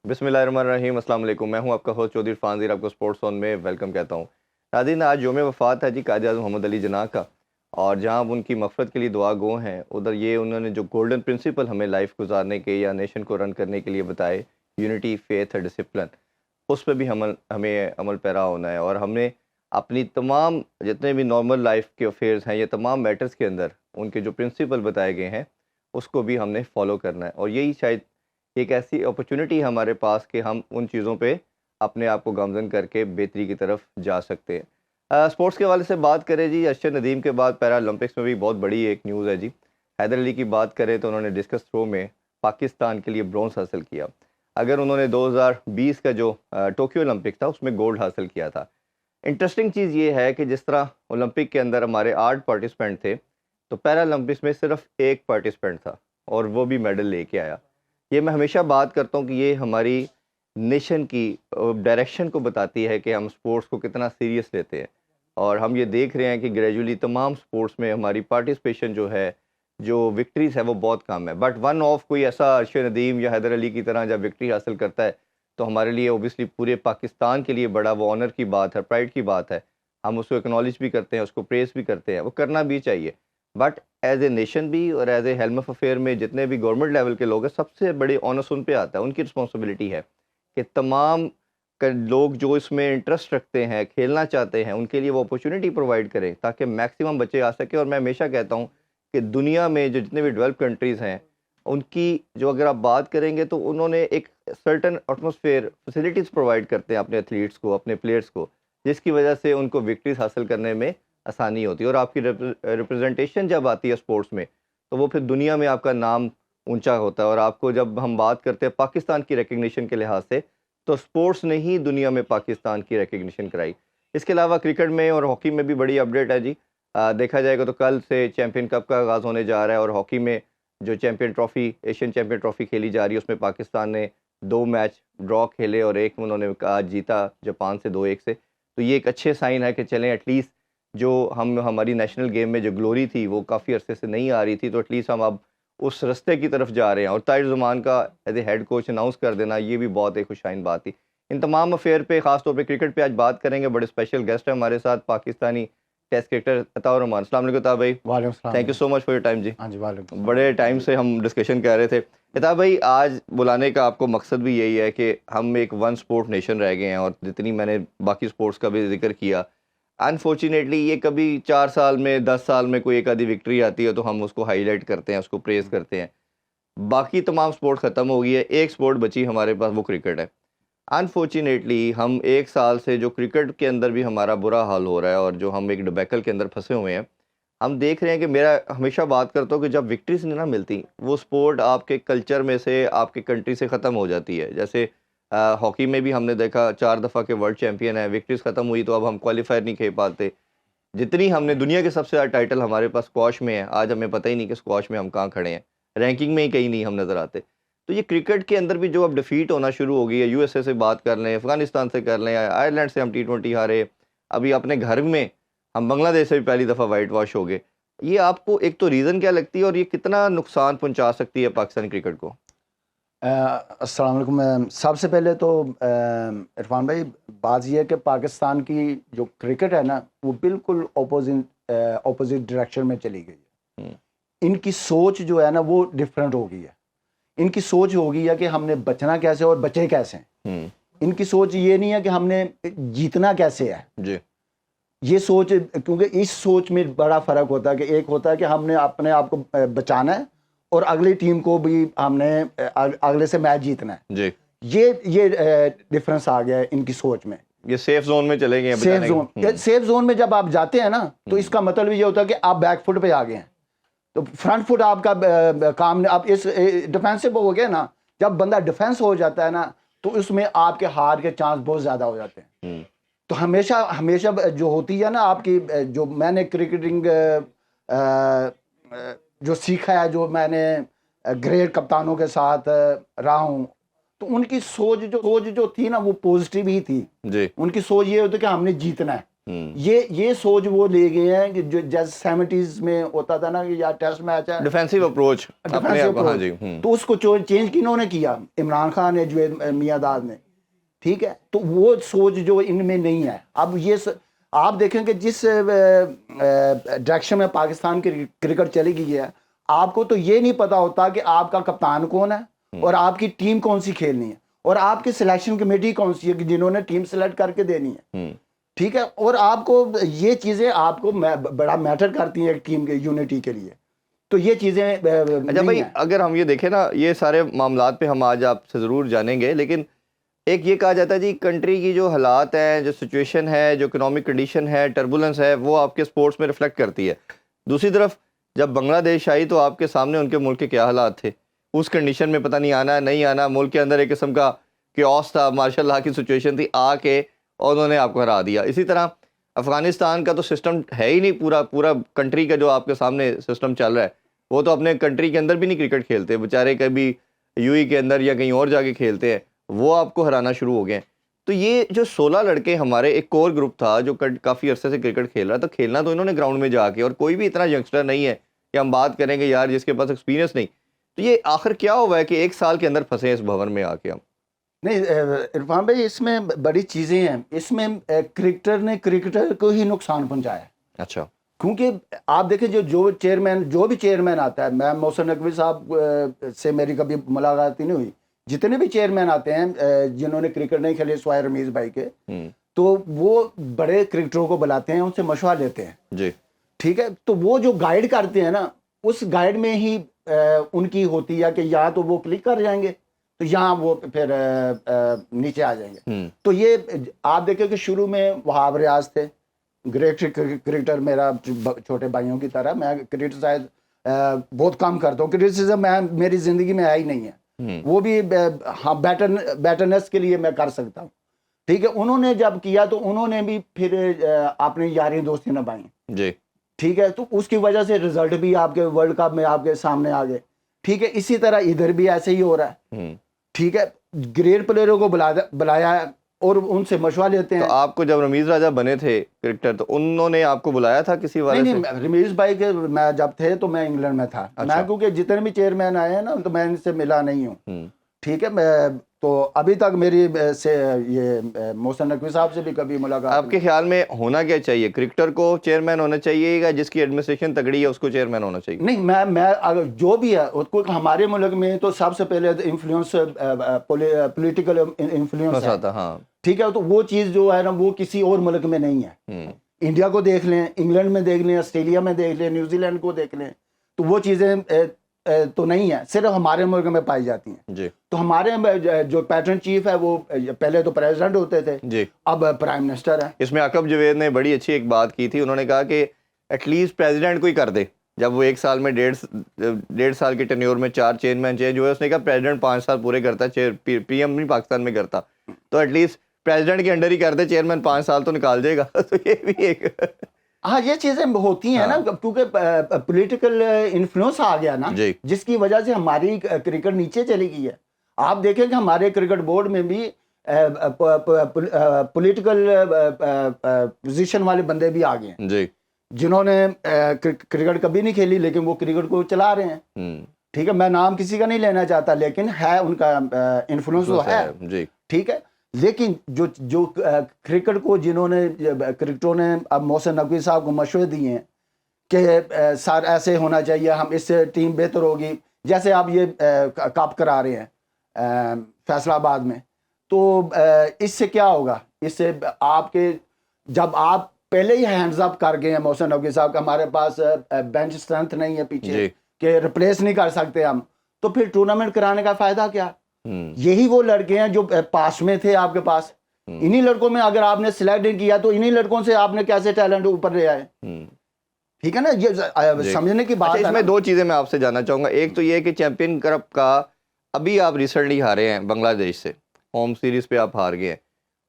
बिस्मिल्लाहिर्रहमानिर्रहीम, अस्सलाम वालेकुम। मैं हूं आपका होस्ट चौधरी फानज़ीर, आपको स्पोर्ट्स ज़ोन में वेलकम कहता हूं। नाज़रीन, आज यौम वफ़ात है जी कायद आज़म मोहम्मद अली जिन्ना का, और जहां आप उनकी मग़फ़िरत के लिए दुआ गो हैं, उधर ये उन्होंने जो गोल्डन प्रिंसिपल हमें लाइफ गुजारने के या नेशन को रन करने के लिए बताए, यूनिटी, फेथ, डिसिप्लिन, उस पे भी हमें अमल पैरा होना है। और हमने अपनी तमाम जितने भी नॉर्मल लाइफ के अफेयर्स हैं, ये तमाम मैटर्स के अंदर उनके जो प्रिंसिपल बताए गए हैं, उसको भी हमने फॉलो करना है। और यही शायद एक ऐसी अपॉर्चुनिटी है हमारे पास कि हम उन चीज़ों पे अपने आप को गामज़न करके बेहतरी की तरफ जा सकते हैं। स्पोर्ट्स के हवाले से बात करें जी, अरशद नदीम के बाद पैरा ओलंपिक्स में भी बहुत बड़ी एक न्यूज़ है जी। हैदर अली की बात करें तो उन्होंने डिस्कस थ्रो में पाकिस्तान के लिए ब्रॉन्ज़ हासिल किया। अगर उन्होंने 2020 का जो टोक्यो ओलंपिक था उसमें गोल्ड हासिल किया था। इंटरेस्टिंग चीज़ ये है कि जिस तरह ओलंपिक के अंदर हमारे 8 पार्टिसिपेंट थे, तो पैरा ओलंपिक्स में सिर्फ 1 पार्टिसिपेंट था और वो भी मेडल लेके आया। ये मैं हमेशा बात करता हूँ कि ये हमारी नेशन की डायरेक्शन को बताती है कि हम स्पोर्ट्स को कितना सीरियस लेते हैं। और हम ये देख रहे हैं कि ग्रेजुअली तमाम स्पोर्ट्स में हमारी पार्टिसिपेशन जो है, जो विक्ट्रीज़ है वो बहुत कम है। बट वन ऑफ कोई ऐसा अरशद नदीम या हैदर अली की तरह जब विक्ट्री हासिल करता है, तो हमारे लिए ओबियसली पूरे पाकिस्तान के लिए बड़ा वो ऑनर की बात है, प्राइड की बात है। हम उसको एक्नॉलेज भी करते हैं, उसको प्रेज़ भी करते हैं, वो करना भी चाहिए। बट एज़ ए नेशन भी और as a helm of affair में जितने भी गवर्नमेंट लेवल के लोग हैं, सबसे बड़ी ऑनस उन पे आता है, उनकी रिस्पॉन्सिबिलिटी है कि तमाम लोग जो इसमें इंटरेस्ट रखते हैं, खेलना चाहते हैं, उनके लिए वो अपॉर्चुनिटी प्रोवाइड करें ताकि मैक्सिमम बच्चे आ सके। और मैं हमेशा कहता हूँ कि दुनिया में जो जितने भी डेवलप कंट्रीज़ हैं, उनकी जो अगर आप बात करेंगे तो उन्होंने एक सर्टन एटमॉस्फेयर फैसिलिटीज़ प्रोवाइड करते हैं अपने एथलीट्स को, अपने प्लेयर्स को, जिसकी वजह से उनको विक्ट्रीज हासिल करने में आसानी होती है। और आपकी रिप्रेजेंटेशन जब आती है स्पोर्ट्स में, तो वो फिर दुनिया में आपका नाम ऊंचा होता है। और आपको जब हम बात करते हैं पाकिस्तान की रिकग्निशन के लिहाज से, तो स्पोर्ट्स ने ही दुनिया में पाकिस्तान की रिकग्निशन कराई। इसके अलावा क्रिकेट में और हॉकी में भी बड़ी अपडेट है जी। देखा जाएगा तो कल से चैम्पियन कप का आगाज़ होने जा रहा है, और हॉकी में जो champion trophy, Asian champion trophy खेली जा रही है, उसमें पाकिस्तान ने 2 मैच ड्रॉ खेले और 1 उन्होंने आज जीता जापान से 2-1 से। तो ये एक अच्छे साइन है कि चलें एटलीस्ट जो हम हमारी नेशनल गेम में जो ग्लोरी थी वो काफ़ी अरसे से नहीं आ रही थी, तो एटलीस्ट हम अब उस रास्ते की तरफ जा रहे हैं। और ताहिर ज़ुमान का as a head coach announce कर देना, ये भी बहुत एक खुशाइन बात थी। इन तमाम अफेयर पे, ख़ास तौर पे क्रिकेट पे आज बात करेंगे। बड़े स्पेशल गेस्ट हैं हमारे साथ, पाकिस्तानी टेस्ट क्रिकेटर अताउर रहमान। अस्सलाम वालेकुम अता भाई। वालेकुम सलाम थैंक यू भाई। So much for your time जी। हाँ जी, वालेकुम सलाम। बड़े टाइम से हम डिस्कशन कर रहे थे। अता भाई, आज बुलाने का आपको मकसद भी यही है कि हम एक वन स्पोर्ट नेशन रह गए हैं, और जितनी मैंने बाकी स्पोर्ट्स का भी जिक्र किया, अनफॉर्चुनेटली ये कभी 4 साल में, 10 साल में कोई एक आधी विक्ट्री आती है तो हम उसको हाईलाइट करते हैं, उसको प्रेज़ करते हैं। बाकी तमाम स्पोर्ट ख़त्म हो गई है, एक स्पोर्ट बची हमारे पास, वो क्रिकेट है। अनफॉर्चुनेटली हम 1 साल से जो क्रिकेट के अंदर भी हमारा बुरा हाल हो रहा है, और जो हम एक डिबेकल के अंदर फँसे हुए हैं, हम देख रहे हैं कि मेरा हमेशा बात करता हूँ कि जब विक्ट्रीज़ नहीं ना मिलती, वो स्पोर्ट आपके कल्चर में से, आपके कंट्री से ख़त्म हो जाती है। जैसे हॉकी में भी हमने देखा 4 दफ़ा के वर्ल्ड चैंपियन है, विक्ट्रीज़ ख़त्म हुई तो अब हम क्वालीफायर नहीं खेल पाते। जितनी हमने दुनिया के सबसे ज़्यादा टाइटल हमारे पास स्क्वॉश में है, आज हमें पता ही नहीं कि स्क्वॉश में हम कहाँ खड़े हैं। रैंकिंग में ही कहीं नहीं हम नज़र आते। तो ये क्रिकेट के अंदर भी जो अब डिफ़ीट होना शुरू हो गई है, यूएसए से बात कर लें, अफ़गानिस्तान से कर लें, आयरलैंड से हम टी20 हारे, अभी अपने घर में हम बांग्लादेश से भी पहली दफ़ा व्हाइट वॉश हो गए। ये आपको एक तो रीज़न क्या लगती है, और ये कितना नुकसान पहुँचा सकती है पाकिस्तानी क्रिकेट को? अस्सलाम वालेकुम। सबसे पहले तो इरफान भाई, बात यह है कि पाकिस्तान की जो क्रिकेट है ना, वो बिल्कुल ऑपोजिट डायरेक्शन में चली गई है। हुँ, इनकी सोच जो है ना, वो डिफरेंट हो गई है। इनकी सोच हो गई है कि हमने बचना कैसे और बचे कैसे। हुँ, इनकी सोच ये नहीं है कि हमने जीतना कैसे है। जी, ये सोच, क्योंकि इस सोच में बड़ा फ़र्क होता है कि एक होता है कि हमने अपने आप को बचाना है, और अगली टीम को भी हमने अगले से मैच जीतना है। जी। ये डिफरेंस आ गया है इनकी सोच में। ये सेफ ज़ोन में चले गए हैं सेफ बचाने जोन, हुँ, सेफ जोन में जब आप जाते हैं ना, तो इसका मतलब ये होता है कि आप बैक फुट पे आ गए हैं। तो फ्रंट फुट आपका काम, आप इस डिफेंसिव हो गए ना। जब बंदा डिफेंस हो जाता है ना, तो उसमें आपके हार के चांस बहुत ज़्यादा हो जाते हैं। हुँ, तो हमेशा हमेशा जो होती है ना आपकी, जो मैंने क्रिकेटिंग जो सीखा है, जो मैंने ग्रेट कप्तानों के साथ रहा हूँ, तो उनकी सोच जो थी ना, वो पॉजिटिव ही थी। जी, उनकी सोच ये होती कि हमने जीतना है। ये सोच वो ले गए हैं कि जो जैसे 70s में होता था ना कि यार टेस्ट मैच है, डिफेंसिव अप्रोच अपने आप, हाँ जी। तो उसको चेंज किन्होंने किया? इमरान खान ने, जुवेद मियांदाद ने। ठीक है, तो वो सोच जो इनमें नहीं है। अब ये आप देखें कि जिस डायरेक्शन में पाकिस्तान की क्रिकेट चली गई है, आपको तो ये नहीं पता होता कि आपका कप्तान कौन है और आपकी टीम कौन सी खेलनी है और आपकी सिलेक्शन कमेटी कौन सी है कि जिन्होंने टीम सेलेक्ट करके देनी है। ठीक है, और आपको ये चीज़ें आपको बड़ा मैटर करती हैं एक टीम के यूनिटी के लिए। तो ये चीज़ें अच्छा भाई, अगर हम ये देखें ना, ये सारे मामलात पे हम आज आपसे ज़रूर जानेंगे, लेकिन एक ये कहा जाता है जी, कंट्री की जो हालात हैं, जो सिचुएशन है, जो इकोनॉमिक कंडीशन है, टर्बुलेंस है, वो आपके स्पोर्ट्स में रिफ्लेक्ट करती है। दूसरी तरफ जब बांग्लादेश आई तो आपके सामने उनके मुल्क के क्या हालात थे, उस कंडीशन में पता नहीं आना नहीं आना, मुल्क के अंदर एक किस्म का क्योस था, मार्शल लॉ की सिचुएशन थी, आके और उन्होंने आपको हरा दिया। इसी तरह अफ़गानिस्तान का तो सिस्टम है ही नहीं, पूरा कंट्री का जो आपके सामने सिस्टम चल रहा है, वो तो अपने कंट्री के अंदर भी नहीं क्रिकेट खेलते बेचारे, कभी यूएई के अंदर या कहीं और जाके खेलते हैं, वो आपको हराना शुरू हो गए। तो ये जो 16 लड़के हमारे, एक कोर ग्रुप था जो काफ़ी अरसे से क्रिकेट खेल रहा था, खेलना तो इन्होंने ग्राउंड में जाके, और कोई भी इतना यंगस्टर नहीं है कि हम बात करेंगे यार जिसके पास एक्सपीरियंस नहीं। तो ये आखिर क्या हुआ है कि एक साल के अंदर फंसे इस भवन में आके हम? नहीं इरफान भाई, इसमें बड़ी चीज़ें हैं। इसमें क्रिकेटर ने क्रिकेटर को ही नुकसान पहुंचाया। अच्छा, क्योंकि आप देखें जो भी चेयरमैन आता है, मैं मोहसिन नकवी साहब से मेरी कभी मुलाकात ही नहीं हुई, जितने भी चेयरमैन आते हैं जिन्होंने क्रिकेट नहीं खेले सिवाय रमीज भाई के, तो वो बड़े क्रिकेटरों को बुलाते हैं, उनसे मशवरा लेते हैं जी। ठीक है, तो वो जो गाइड करते हैं ना, उस गाइड में ही उनकी होती है कि या तो वो क्लिक कर जाएंगे तो यहाँ वो फिर नीचे आ जाएंगे। तो ये आप देखें कि शुरू में वहाब रियाज थे, ग्रेट क्रिकेटर, मेरा छोटे भाइयों की तरह। मैं क्रिटिसाइज बहुत कम करता हूँ, क्रिटिसिज्म मैं मेरी ज़िंदगी में आई नहीं है, वो भी हाँ बैटरनेस के लिए मैं कर सकता हूँ। ठीक है, उन्होंने जब किया तो उन्होंने भी फिर अपनी यारी दोस्ती निभाई जी। ठीक है, तो उसकी वजह से रिजल्ट भी आपके वर्ल्ड कप में आपके सामने आ गए। ठीक है, इसी तरह इधर भी ऐसे ही हो रहा है। ठीक है, ग्रेट प्लेयरों को बुलाया है और उनसे मशवरा लेते हैं। तो आपको जब रमीज राजा बने थे क्रिकेटर, तो उन्होंने आपको बुलाया था किसी वाले से? नहीं, रमीज भाई के मैं जब थे तो मैं इंग्लैंड में था। अच्छा। मैं क्योंकि जितने भी चेयरमैन आए हैं ना, तो मैं इनसे मिला नहीं हूँ। ठीक है, मैं तो अभी तक मेरी से ये मोहसिन नकवी साहब से भी कभी मुलाकात। आपके ख्याल में होना क्या चाहिए? क्रिकेटर को चेयरमैन होना चाहिए या जिसकी एडमिनिस्ट्रेशन तगड़ी है उसको चेयरमैन होना चाहिए? नहीं, मैं अगर जो भी है उसको, हमारे मुल्क में तो सबसे पहले इन्फ्लुएंस, पॉलिटिकल इन्फ्लुएंस है। हाँ। ठीक है, तो वो चीज़ जो है ना, वो किसी और मुल्क में नहीं है। इंडिया को देख लें, इंग्लैंड में देख लें, ऑस्ट्रेलिया में देख लें, न्यूजीलैंड को देख लें, तो वो चीज़ें तो नहीं है, सिर्फ हमारे मुल्क में पाई जाती हैं जी। तो हमारे जो पैटर्न चीफ है वो पहले तो प्रेसिडेंट होते थे जी, अब प्राइम मिनिस्टर है। इसमें अकब जवेद ने बड़ी अच्छी एक बात की थी, उन्होंने कहा कि एटलीस्ट प्रेसिडेंट को ही कर दे। जब वो एक साल में डेढ़ साल के टेन्योर में 4 चेयरमैन चेंज हुए, उसने कहा प्रेसिडेंट 5 साल पूरे करता है, पीएम नहीं पाकिस्तान में करता, तो एटलीस्ट प्रेसिडेंट के अंडर ही कर दे, चेयरमैन 5 साल तो निकाल देगा। तो ये भी एक हाँ, ये चीजें होती हैं ना, क्योंकि पॉलिटिकल इन्फ्लुएंस आ गया ना, जिसकी वजह से हमारी क्रिकेट नीचे चली गई है। आप देखें कि हमारे क्रिकेट बोर्ड में भी पॉलिटिकल पोजीशन वाले बंदे भी आ गए हैं, जिन्होंने क्रिकेट कभी नहीं खेली लेकिन वो क्रिकेट को चला रहे हैं। ठीक है, मैं नाम किसी का नहीं लेना चाहता, लेकिन है उनका इन्फ्लुएंस तो है। ठीक है, लेकिन जो क्रिकेट को जिन्होंने क्रिकेटरों ने अब मोहसिन नकवी साहब को मशवरे दिए हैं कि सर ऐसे होना चाहिए, हम इससे टीम बेहतर होगी, जैसे आप ये कप करा रहे हैं फैसलाबाद में, तो इससे क्या होगा? इससे आपके, जब आप पहले ही हैंड्स अप कर गए हैं मोहसिन नकवी साहब का, हमारे पास बेंच स्ट्रेंथ नहीं है पीछे कि रिप्लेस नहीं कर सकते हम, तो फिर टूर्नामेंट कराने का फायदा क्या? यही वो लड़के हैं जो पास में थे आपके पास, इन्हीं लड़कों में अगर आपने सिलेक्ट किया तो इन्हीं लड़कों से आपने कैसे टैलेंट ऊपर ले आए? ठीक है ना, ये समझने की बात है। इसमें 2 चीजें मैं आपसे जानना चाहूंगा। एक तो ये कि चैंपियन कप का अभी आप रिसेंटली हारे हैं बांग्लादेश से, होम सीरीज पे आप हार गए हैं,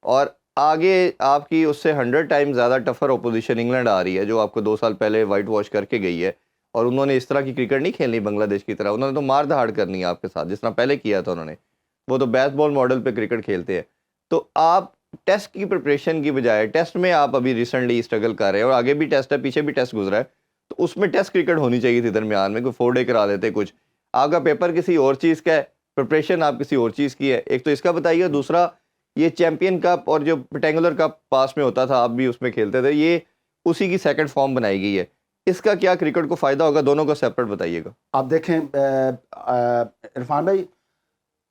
और आगे आपकी उससे 100 टाइम ज़्यादा टफर ओपोजिशन इंग्लैंड आ रही है, जो आपको 2 साल पहले वाइट वॉश करके गई है, और उन्होंने इस तरह की क्रिकेट नहीं खेलनी बांग्लादेश की तरह, उन्होंने तो मार दहाड़ करनी है आपके साथ जिस तरह पहले किया था उन्होंने, वो तो बेसबॉल मॉडल पे क्रिकेट खेलते हैं। तो आप टेस्ट की प्रिपरेशन की बजाय टेस्ट में आप अभी रिसेंटली स्ट्रगल कर रहे हैं और आगे भी टेस्ट है, पीछे भी टेस्ट गुजरा है, तो उसमें टेस्ट क्रिकेट होनी चाहिए थी दरमियान में, कोई 4 डे करा देते कुछ। आपका पेपर किसी और चीज़ का है, प्रिपरेशन आप किसी और चीज़ की है। एक तो इसका बताइए, दूसरा ये चैंपियन कप और जो रेक्टेंगुलर कप पास में होता था, आप भी उसमें खेलते थे, ये उसी की सेकंड फॉर्म बनाई गई है। इसका क्या क्रिकेट को फ़ायदा होगा? दोनों का सेपरेट बताइएगा। आप देखें इरफान भाई,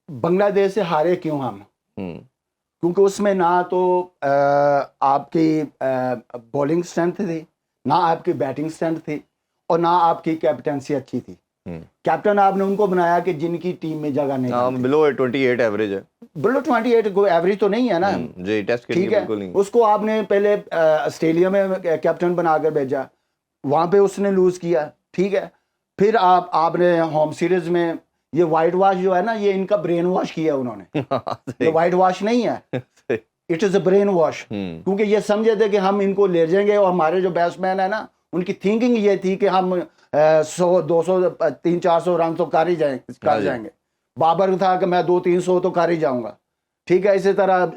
बांग्लादेश से हारे क्यों हम? क्योंकि उसमें ना तो आपकी बॉलिंग स्ट्रेंथ थी, ना आपकी बैटिंग स्ट्रेंथ थी, और ना आपकी कैप्टनसी अच्छी थी। कैप्टन आपने उनको बनाया कि जिनकी टीम में जगह नहीं बनती। बिलो 28 एवरेज है। बिलो 28 को एवरेज तो नहीं है ना जी, टेस्ट के लिए बिल्कुल नहीं। उसको आपने पहले ऑस्ट्रेलिया में कैप्टन बनाकर भेजा, वहां पे उसने लूज किया, ठीक है। फिर आपने होम सीरीज में ये वाइट वॉश जो है ना, ये इनका ब्रेन वॉश किया उन्होंने। ये वाइट वॉश नहीं है, it is a brain wash. क्योंकि ये समझे थे कि हम इनको ले जाएंगे, और हमारे जो बैट्समैन है ना, उनकी थिंकिंग ये थी कि हम 100 200 300-400 रन तो कर जाएंगे। बाबर था कि मैं 200-300 तो कर ही जाऊंगा, ठीक है। इसी तरह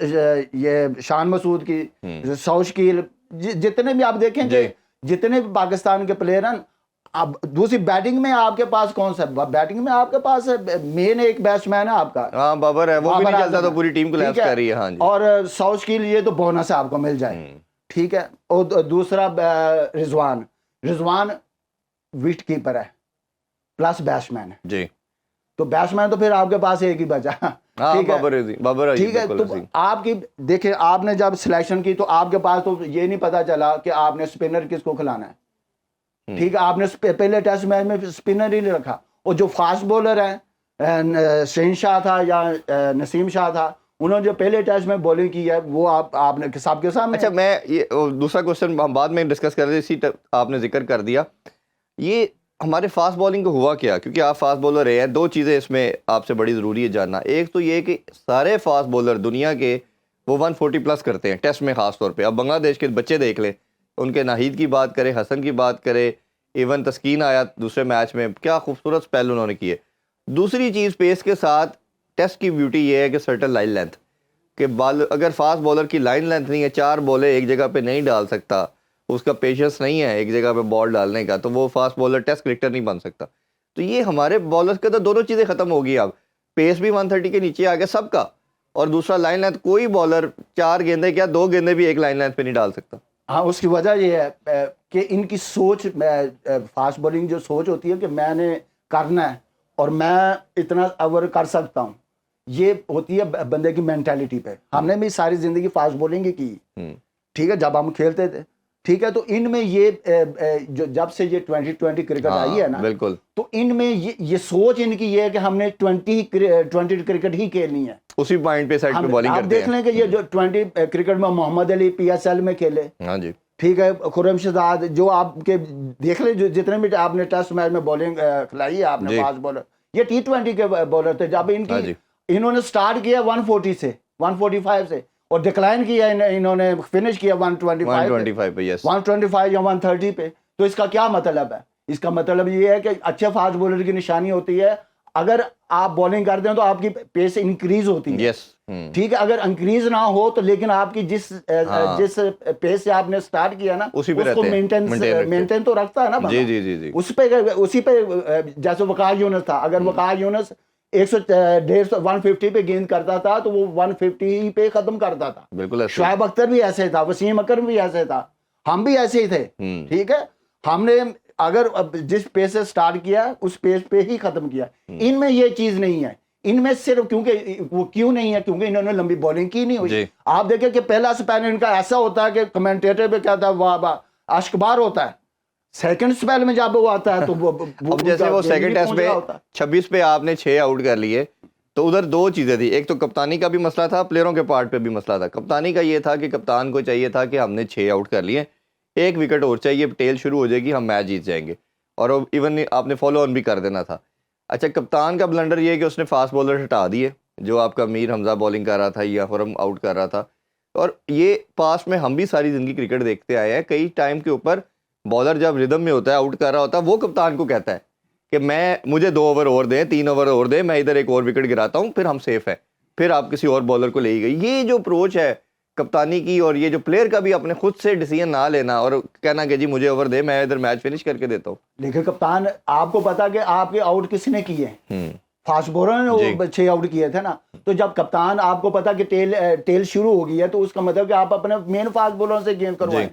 ये शान मसूद की, सौशकील, जितने भी आप देखेंगे, जितने भी पाकिस्तान के प्लेयर हैं, अब दूसरी बैटिंग में आपके पास कौन सा? बैटिंग में आपके पास मेन एक बैट्समैन है आपका, हाँ बाबर है, वो भी नहीं चलता तो पूरी टीम को लैप्स कर रही है। हाँ जी। और सौशकील ये तो बोनस है, आपको मिल जाए, ठीक है। और दूसरा रिजवान विकेट कीपर है प्लस बैट्समैन है जी। तो बैट्समैन तो फिर आपके पास एक ही बचा, ठीक है, ठीक है। तो आपकी देखिए, आपने जब सिलेक्शन की तो आपके पास तो ये नहीं पता चला कि आपने स्पिनर किसको खिलाना है, ठीक है। आपने पहले टेस्ट मैच में स्पिनर ही नहीं रखा, और जो फास्ट बॉलर है शहीन शाह था या नसीम शाह था, उन्होंने जो पहले टेस्ट में बॉलिंग की है वो आपने सबके सामने। अच्छा, मैं ये दूसरा क्वेश्चन हम बाद में डिस्कस कर रहे थे, इसी आपने जिक्र कर दिया, ये हमारे फास्ट बॉलिंग को हुआ क्या? क्योंकि आप फास्ट बॉलर रहे हैं, दो चीज़ें इसमें आपसे बड़ी ज़रूरी है जानना। एक तो ये कि सारे फास्ट बॉलर दुनिया के वो 140 प्लस करते हैं टेस्ट में, ख़ास तौर पे। अब बांग्लादेश के बच्चे देख लें, उनके नाहिद की बात करें, हसन की बात करें, इवन तस्कीन आया दूसरे मैच में, क्या खूबसूरत स्पेल उन्होंने किए। दूसरी चीज़, पेस के साथ टेस्ट की ब्यूटी ये है कि सर्टन लाइन लेंथ के बॉल, अगर फास्ट बॉलर की लाइन लेंथ नहीं है, 4 बॉलें एक जगह पे नहीं डाल सकता, उसका पेशेंस नहीं है एक जगह पे बॉल डालने का, तो वो फास्ट बॉलर टेस्ट क्रिकेटर नहीं बन सकता। तो ये हमारे बॉलर्स के तो दोनों चीज़ें ख़त्म हो गई। अब पेस भी 130 के नीचे आ गया सबका, और दूसरा लाइन लेंथ, कोई बॉलर 4 गेंदे क्या 2 गेंदे भी एक लाइन लेंथ पे नहीं डाल सकता। हाँ, उसकी वजह ये है कि इनकी सोच, फास्ट बॉलिंग जो सोच होती है कि मैंने करना है और मैं इतना ओवर कर सकता हूँ, ये होती है बंदे की मेंटालिटी पे। हमने भी सारी जिंदगी फास्ट बॉलिंग ही की, ठीक है, जब हम खेलते थे, ठीक है। तो इनमें ये जो जब से ये 2020 क्रिकेट आई है ना, बिल्कुल, तो इनमें ये सोच इनकी ये है कि हमने 20 क्रिकेट ही खेलनी है, उसी पॉइंट पे साइड पे बॉलिंग करते हैं। आप देख लें कि ये जो 20 क्रिकेट में मोहम्मद अली PSL में खेले, हाँ जी, ठीक है, खुर्रम शहजाद, जो आपके देख ले, जो जितने भी आपने टेस्ट मैच में बॉलिंग खिलाई है आपने, फास्ट बॉलर, ये T20 के बॉलर थे। जब इन्होंने स्टार्ट किया 140 से 145 से, और डिक्लाइन किया इन्होंने फिनिश किया 125 पे, यस, 125 या 130 पे। तो इसका क्या मतलब है? इसका मतलब ये है कि अच्छे फास्ट बॉलर की निशानी होती है, अगर आप बॉलिंग करते हैं तो आपकी पेस इंक्रीज होती है, यस, ठीक है। अगर इंक्रीज ना हो तो, लेकिन आपकी जिस पेस से आपने स्टार्ट किया ना, उसको मेंटेन तो रखता है ना, जी। उसी पे जैसे वकार यूनुस था, अगर वकार यूनुस 150 पे गेंद करता था तो वो 150 पे खत्म करता था। बिल्कुल, शुएब अख्तर भी ऐसे था, वसीम अकरम भी ऐसे था, हम भी ऐसे ही थे, ठीक है। हमने अगर जिस पेस से स्टार्ट किया उस पेस पे ही खत्म किया। इनमें ये चीज नहीं है, इनमें सिर्फ, क्योंकि वो क्यों नहीं है, क्योंकि इन्होंने लंबी बॉलिंग की नहीं हुई। आप देखें कि पहला स्पेल इनका ऐसा होता है कि कमेंटेटर पे कहता है वाह वाह, अश्कबार होता है। सेकंड स्पेल में जब वो आता है तो अब जैसे वो सेकंड टेस्ट में 26 पे आपने 6 आउट कर लिए, तो उधर दो चीज़ें थी। एक तो कप्तानी का भी मसला था, प्लेयरों के पार्ट पे भी मसला था। कप्तानी का ये था कि कप्तान को चाहिए था कि हमने 6 आउट कर लिए, 1 विकेट और चाहिए, टेल शुरू हो जाएगी, हम मैच जीत जाएंगे, और इवन आपने फॉलो ऑन भी कर देना था। अच्छा, कप्तान का ब्लंडर ये है कि उसने फास्ट बॉलर हटा दिए, जो आपका मीर हमजा बॉलिंग कर रहा था या खुर्रम आउट कर रहा था। और ये पास में हम भी सारी ज़िंदगी क्रिकेट देखते आए हैं, कई टाइम के ऊपर बॉलर जब रिदम में होता है, आउट कर रहा होता है, वो कप्तान को कहता है कि मुझे 2 ओवर और दें, 3 ओवर और दें, मैं इधर एक और विकेट गिराता हूं, फिर हम सेफ हैं, फिर आप किसी और बॉलर को ले ही गई। ये जो अप्रोच है कप्तानी की और ये जो प्लेयर का भी अपने खुद से डिसीजन ना लेना और कहना कि जी मुझे ओवर दे, मैं इधर मैच फिनिश करके देता हूँ। देखिए कप्तान, आपको पता कि आपके आउट किसने किए? फास्ट बॉलर ने वो 6 आउट किए थे ना। तो जब कप्तान, आपको पता कि टेल शुरू हो गई है, तो उसका मतलब कि आप अपने मेन फास्ट बॉलर से गेंद करवाएं।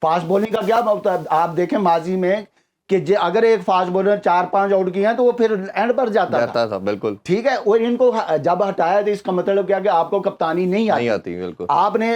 फास्ट बॉलिंग का क्या मतलब? आप देखें माजी में कि अगर एक फास्ट बॉलर 4-5 आउट किए हैं तो वो फिर एंड पर जाता था। बिल्कुल ठीक है। और इनको जब हटाया तो इसका मतलब क्या कि आपको कप्तानी नहीं आती। बिल्कुल। आपने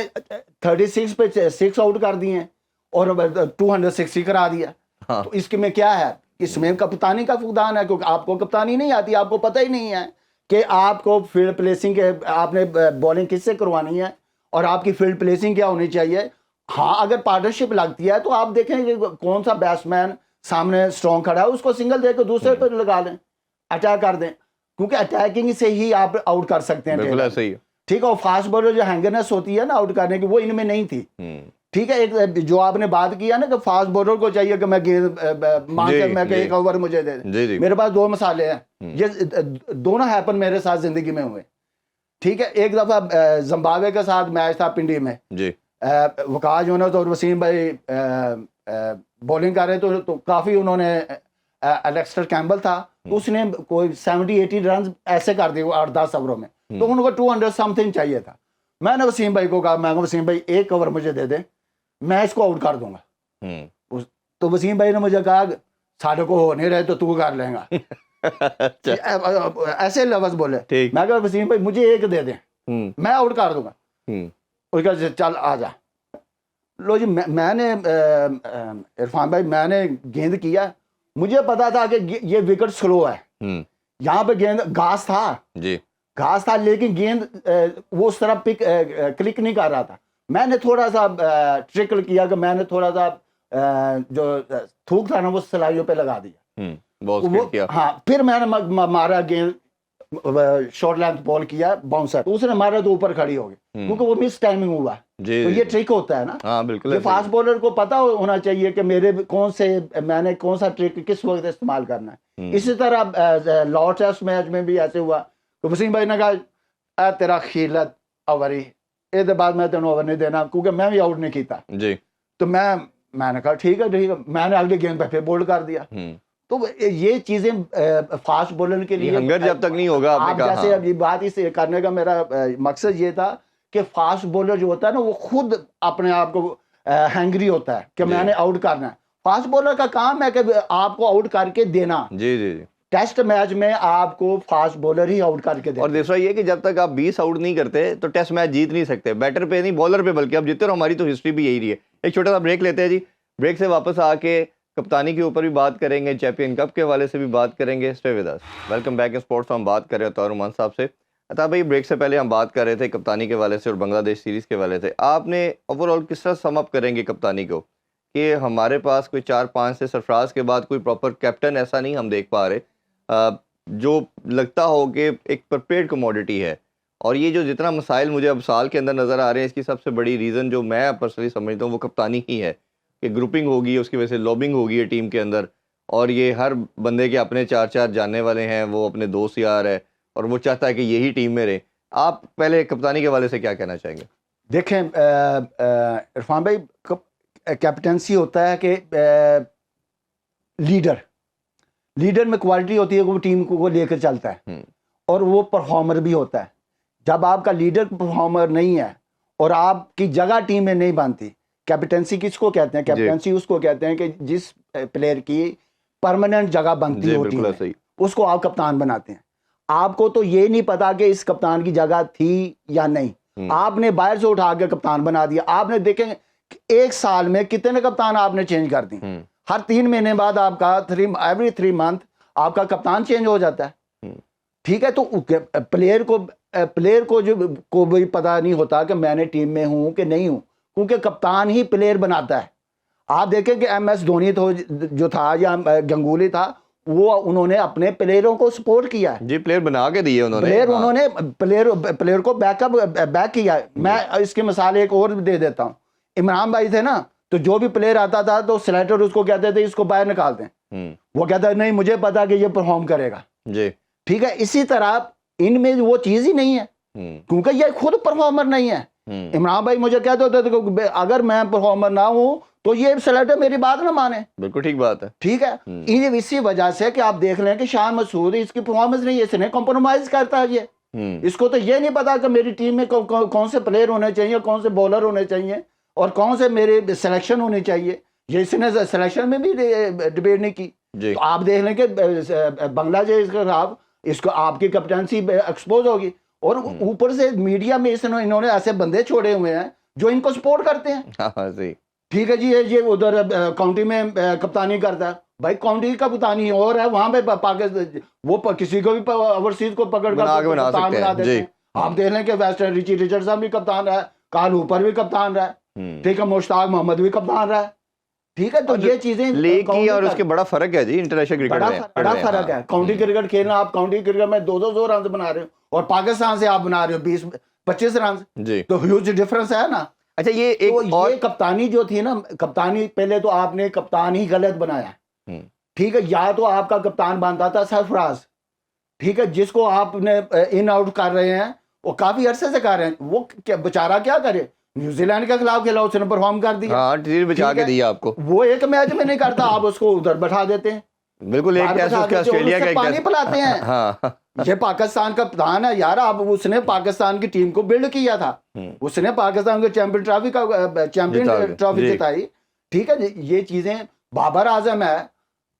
36 पे 6 आउट कर दिए और 260 करा दिया। हाँ। तो इसके में क्या है? इसमें कप्तानी का फुकदान है, क्योंकि आपको कप्तानी नहीं आती, आपको पता ही नहीं है कि आपको फील्ड प्लेसिंग के, आपने बॉलिंग किससे करवानी है और आपकी फील्ड प्लेसिंग क्या होनी चाहिए। हाँ, अगर पार्टनरशिप लगती है तो आप देखें कि कौन सा बैट्समैन सामने स्ट्रॉन्ग खड़ा है, उसको सिंगल देकर दूसरे पर लगा लें, अटैक कर दें, क्योंकि अटैकिंग से ही आप आउट कर सकते हैं। बिल्कुल ऐसे ही है। ठीक है। और फास्ट बॉलर जो हैंगरनेस होती है ना आउट करने की, वो इनमें नहीं थी। ठीक है। एक जो आपने बात किया ना कि फास्ट बॉलर को चाहिए कि मैं गेंद मांग कर मैं एक ओवर मुझे दे दे। मेरे पास 2 मसाले हैं, ये दोनों हैपन मेरे साथ जिंदगी में हुए। ठीक है। एक दफा जिम्बाब्वे के साथ मैच था पिंडी में जी। वकास यूनुस और वसीम भाई बॉलिंग कर रहे तो काफी उन्होंने, एलेक्स्टर कैम्बल था, उसने कोई 70-80 रन ऐसे कर दिए 8-10 ओवरों में। तो उनको 200 समथिंग चाहिए था। मैंने वसीम भाई को कहा, मैं वसीम भाई 1 ओवर मुझे दे दे, मैं इसको आउट कर दूंगा। तो वसीम भाई ने मुझे कहा, साढ़े को हो नहीं रहे तो तू कर लेगा। ऐसे लफ्ज बोले। मैं कहा वसीम भाई मुझे 1 दे दे, मैं आउट कर दूंगा। उसका चल आ जा। लो जी, मैंने इरफान भाई, मैंने गेंद किया, मुझे पता था कि ये विकेट स्लो है। यहाँ पे गेंद घास था जी, घास था, लेकिन गेंद वो उस तरह क्लिक नहीं कर रहा था। मैंने थोड़ा सा ट्रिकल किया कि मैंने थोड़ा सा जो थूक था ना वो सलाइयों पे लगा दिया। वो किया। हाँ, फिर मैंने मारा गेंद, शॉर्ट लेंथ बॉल किया, बाउंसर, तो उसने मारा तो ऊपर खड़ी हो गई, क्योंकि वो मिस टाइमिंग हुआ। तो ये ट्रिक होता है ना। हाँ बिल्कुल। ये फास्ट बॉलर को पता होना चाहिए कि मैंने कौन सा ट्रिक किस वक्त इस्तेमाल करना है। इसी तरह लॉर्ड टेस्ट मैच में भी ऐसे हुआ। तो वसीम भाई ने कहा, तेरा खिलत ओवरी, इसके बाद मैं तेन ओवर नहीं देना, क्योंकि मैं भी आउट नहीं किया जी। तो मैंने कहा ठीक है, मैंने अगली गेंद पे फिर बोल्ड कर दिया। तो ये चीजें फास्ट बॉलर के लिए हंगर जब तक नहीं होगा, आप जैसे अब ये बात इस करने का मेरा मकसद ये था कि फास्ट बॉलर जो होता है ना, वो खुद अपने आप को हैंग्री होता है कि मैंने आउट करना है। फास्ट बॉलर का काम है कि आपको आउट करके देना। जी जी जी। टेस्ट मैच में आपको फास्ट बॉलर ही आउट करके देना। और दूसरा ये कि जब तक आप 20 आउट नहीं करते तो टेस्ट मैच जीत नहीं सकते। बैटर पे नहीं, बॉलर पे, बल्कि आप जीतते रहो। हमारी तो हिस्ट्री भी यही रही है। एक छोटा सा ब्रेक लेते हैं जी। ब्रेक से वापस आके कप्तानी के ऊपर भी बात करेंगे, चैंपियन कप के हवाले से भी बात करेंगे। Stay with us. Welcome back in sports. हम बात कर रहे हैं तौर मान साहब से। अता भाई, ब्रेक से पहले हम बात कर रहे थे कप्तानी के हवाले से और बांग्लादेश सीरीज़ के हवाले से। आपने ओवरऑल किस तरह सम अप करेंगे कप्तानी को कि हमारे पास कोई 4-5 से सरफराज के बाद कोई प्रॉपर कैप्टन ऐसा नहीं हम देख पा रहे जो लगता हो कि एक प्रिपेयर्ड कमोडिटी है। और ये जो जितना मसाइल मुझे अब साल के अंदर नज़र आ रहे हैं, इसकी सबसे बड़ी रीज़न जो मैं पर्सनली समझता हूँ वो कप्तानी ही है कि ग्रुपिंग होगी, उसकी वजह से लॉबिंग होगी है टीम के अंदर, और ये हर बंदे के अपने 4-4 जानने वाले हैं, वो अपने दोस्त यार है और वो चाहता है कि यही टीम में रहे। आप पहले कप्तानी के हवाले से क्या कहना चाहेंगे? देखें इरफान भाई, कैप्टनसी होता है कि लीडर में क्वालिटी होती है, वो टीम को लेकर चलता है और वो परफॉर्मर भी होता है। जब आपका लीडर परफॉर्मर नहीं है और आपकी जगह टीम में नहीं बनती, कैप्टनसी किसको कहते हैं? कैप्टनसी उसको कहते हैं कि जिस प्लेयर की परमानेंट जगह बनती होती है, उसको आप कप्तान बनाते हैं। आपको तो ये नहीं पता कि इस कप्तान की जगह थी या नहीं, आपने बाहर से उठा के कप्तान बना दिया। आपने देखें एक साल में कितने कप्तान आपने चेंज कर दी। हर 3 महीने बाद आपका एवरी 3 मंथ आपका कप्तान चेंज हो जाता है। ठीक है। तो प्लेयर को जो को भी पता नहीं होता कि मैंने टीम में हूं कि नहीं हूं, क्योंकि कप्तान ही प्लेयर बनाता है। आप देखें कि MS धोनी तो जो था या गंगुली था, वो उन्होंने अपने प्लेयरों को सपोर्ट किया है जी, प्लेयर बना के दिए उन्होंने। उन्होंने प्लेयर को बैक किया है। मैं इसकी मिसाल एक और दे देता हूँ। इमरान भाई थे ना, तो जो भी प्लेयर आता था तो सिलेक्टर उसको कहते थे इसको बाहर निकाल दें। वो कहता है नहीं, मुझे पता कि ये परफॉर्म करेगा जी। ठीक है। इसी तरह इनमें वो चीज ही नहीं है, क्योंकि ये खुद परफॉर्मर नहीं है। इमरान भाई मुझे कहते होते थे कि अगर मैं परफॉर्मर ना हूं तो ये सेलेक्टर मेरी बात ना माने। बिल्कुल ठीक बात है। ठीक है, इसी वजह से कि आप देख लें कि शान मसूद इसकी परफॉर्मेंस नहीं है, इसने कॉम्प्रोमाइज करता है ये। इसको तो ये नहीं पता कि मेरी टीम में कौन से प्लेयर होने चाहिए, कौन से बॉलर होने चाहिए और कौन से मेरे सिलेक्शन होनी चाहिए। ये इसने सिलेक्शन में भी डिबेट नहीं की। तो आप देख लें कि बांग्लादेश के खिलाफ इसको आपकी कैप्टनसी एक्सपोज होगी और ऊपर से मीडिया में इन्होंने ऐसे बंदे छोड़े हुए हैं जो इनको सपोर्ट करते हैं। ठीक है जी, ये उधर काउंटी में कप्तानी करता है। भाई काउंटी की कप्तानी और है, वहां पे पाकिस्तान वो किसी को भी ओवरसीज को पकड़ कर कप्तान बना देते हैं। आप देख लें कि वेस्ट रिची रिचर्डसन भी कप्तान रहा है, काल ऊपर भी कप्तान रहा है, ठीक है, मुश्ताक मोहम्मद भी कप्तान रहा है। ठीक है, तो ये चीजें लेकिन और उसके बड़ा फर्क है जी इंटरनेशनल क्रिकेट में, बड़ा फर्क है। काउंटी क्रिकेट खेलना, आप काउंटी क्रिकेट में 2-2 रन बना रहे हो और पाकिस्तान से आप बना रहे हो 20-25 रन, तो ह्यूज डिफरेंस है ना। अच्छा, ये एक तो और ये कप्तानी जो थी ना, कप्तानी पहले तो आपने कप्तान ही गलत बनाया। ठीक है, या तो आपका कप्तान बनता था सरफराज, ठीक है, जिसको आपने इन आउट कर रहे हैं, वो काफी अरसे से कर रहे हैं। वो बेचारा क्या करे, न्यूजीलैंड के खिलाफ खेला, उसने परफॉर्म कर दिया, हाँ, बचा के दिया आपको। वो एक मैच में नहीं करता, आप उसको उधर बैठा देते हैं। बिल्कुल, एक टेस्ट उसका ऑस्ट्रेलिया का पानी पिलाते हैं। हाँ, ये पाकिस्तान का प्रधान है यार। अब उसने पाकिस्तान की टीम को बिल्ड किया था, उसने पाकिस्तान को चैंपियन ट्रॉफी जिताई। ठीक है, ये चीजें, बाबर आजम है